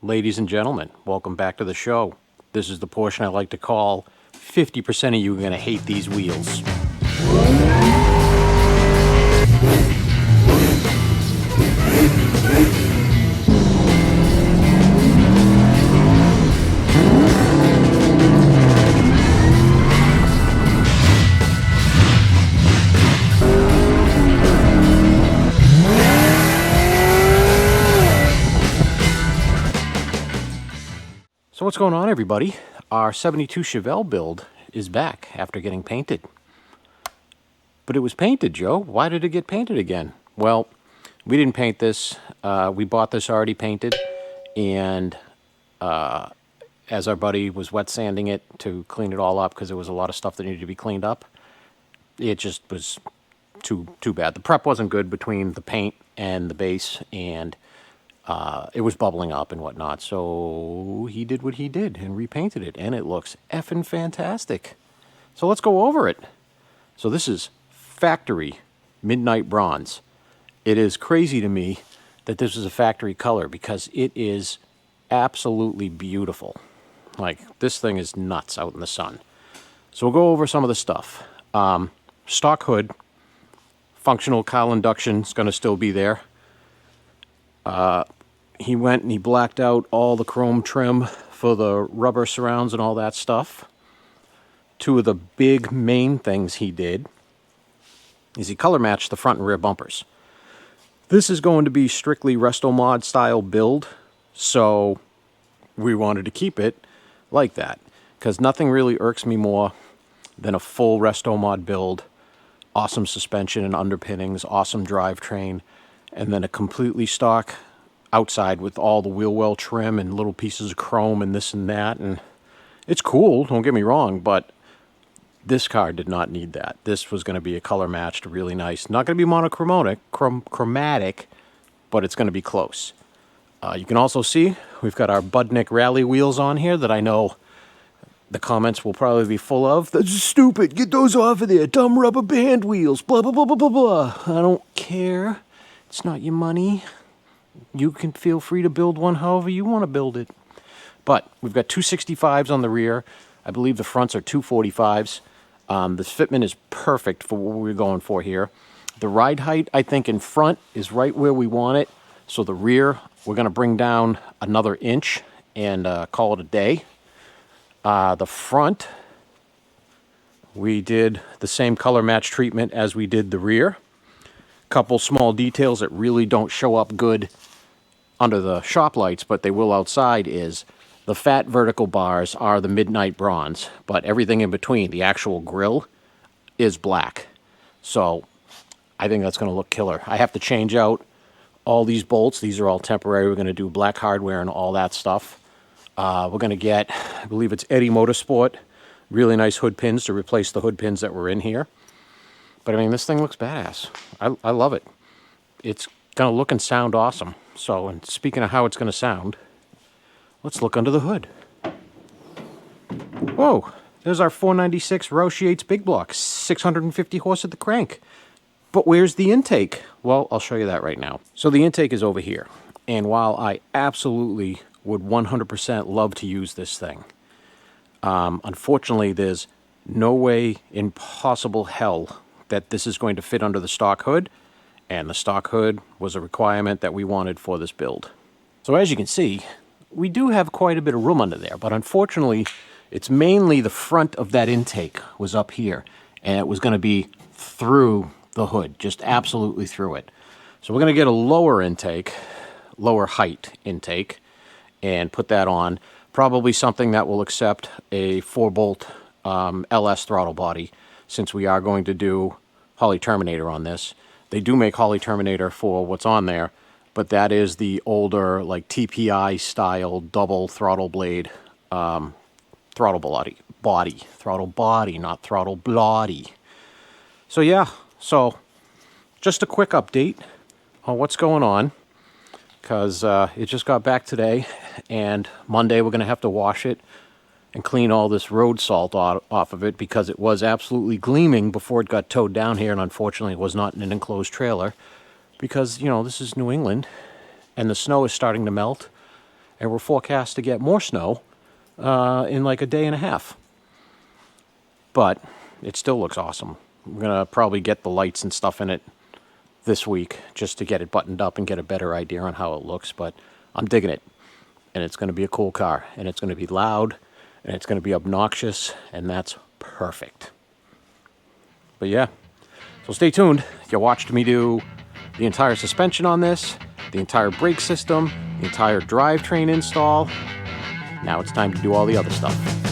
Ladies and gentlemen, welcome back to the show. This is the portion I like to call 50% of you are going to hate these wheels. So what's going on, everybody? Our 72 Chevelle build is back after getting painted. But it was painted, Joe. Why did it get painted again? Well, we didn't paint this. We bought this already painted, and as our buddy was wet sanding it to clean it all up, because there was a lot of stuff that needed to be cleaned up, it just was too bad. The prep wasn't good between the paint and the base, and it was bubbling up and whatnot, so he did what he did and repainted it, and it looks effing fantastic. So let's go over it. So this is factory midnight bronze. It is crazy to me that this is a factory color because it is absolutely beautiful. Like, this thing is nuts out in the sun. So we'll go over some of the stuff. Stock hood, functional cowl induction is going to still be there. He went and he blacked out all the chrome trim for the rubber surrounds and all that stuff. Two of the big main things he did is he color matched the front and rear bumpers. This is going to be strictly Resto Mod style build, so we wanted to keep it like that, because nothing really irks me more than a full Resto Mod build, awesome suspension and underpinnings, awesome drivetrain, and then a completely stock outside with all the wheel well trim and little pieces of chrome and this and that. And it's cool, don't get me wrong, but this car did not need that. This was going to be a color matched, really nice. Not going to be monochromatic, chromatic, but it's going to be close. You can also see we've got our Budnik rally wheels on here that I know the comments will probably be full of. That's stupid, get those off of there, dumb rubber band wheels, blah, blah, blah, blah, blah, blah. I don't care. It's not your money. You can feel free to build one however you want to build it. But we've got 265s on the rear. I believe the fronts are 245s. This fitment is perfect for what we're going for here. The ride height, I think, in front is right where we want it. So the rear, we're going to bring down another inch and call it a day. The front, we did the same color match treatment as we did the rear. Couple small details that really don't show up good under the shop lights, but they will outside, is the fat vertical bars are the midnight bronze, but everything in between, the actual grill, is black. So I think that's going to look killer. I have to change out all these bolts. These are all temporary. We're going to do black hardware and all that stuff. We're going to get, I believe it's Eddie Motorsport, really nice hood pins to replace the hood pins that were in here. But I mean, this thing looks badass. I love it. It's going to look and sound awesome. So, and speaking of how it's going to sound, let's look under the hood. Whoa, there's our 496 Roush Yates Big Block, 650 horse at the crank. But where's the intake? Well, I'll show you that right now. So the intake is over here. And while I absolutely would 100% love to use this thing, unfortunately, there's no way in possible hell that this is going to fit under the stock hood, and the stock hood was a requirement that we wanted for this build. So as you can see, we do have quite a bit of room under there, but unfortunately, it's mainly the front of that intake was up here, and it was going to be through the hood, just absolutely through it. So we're going to get a lower intake, lower height intake, and put that on. Probably something that will accept a 4-bolt LS throttle body, since we are going to do Holley Terminator on this. They do make Holley Terminator for what's on there, but that is the older, like TPI style double throttle blade throttle body, not throttle body. So yeah, so just a quick update on what's going on, because it just got back today, and Monday we're going to have to wash it and clean all this road salt off of it, because it was absolutely gleaming before it got towed down here, and unfortunately it was not in an enclosed trailer, because, you know, this is New England, and the snow is starting to melt, and we're forecast to get more snow in like a day and a half. But it still looks awesome. We're gonna probably get the lights and stuff in it this week just to get it buttoned up and get a better idea on how it looks, but I'm digging it. And it's gonna be a cool car, and it's gonna be loud, and it's gonna be obnoxious, and that's perfect. But yeah, so stay tuned. You watched me do the entire suspension on this, the entire brake system, the entire drivetrain install. Now it's time to do all the other stuff.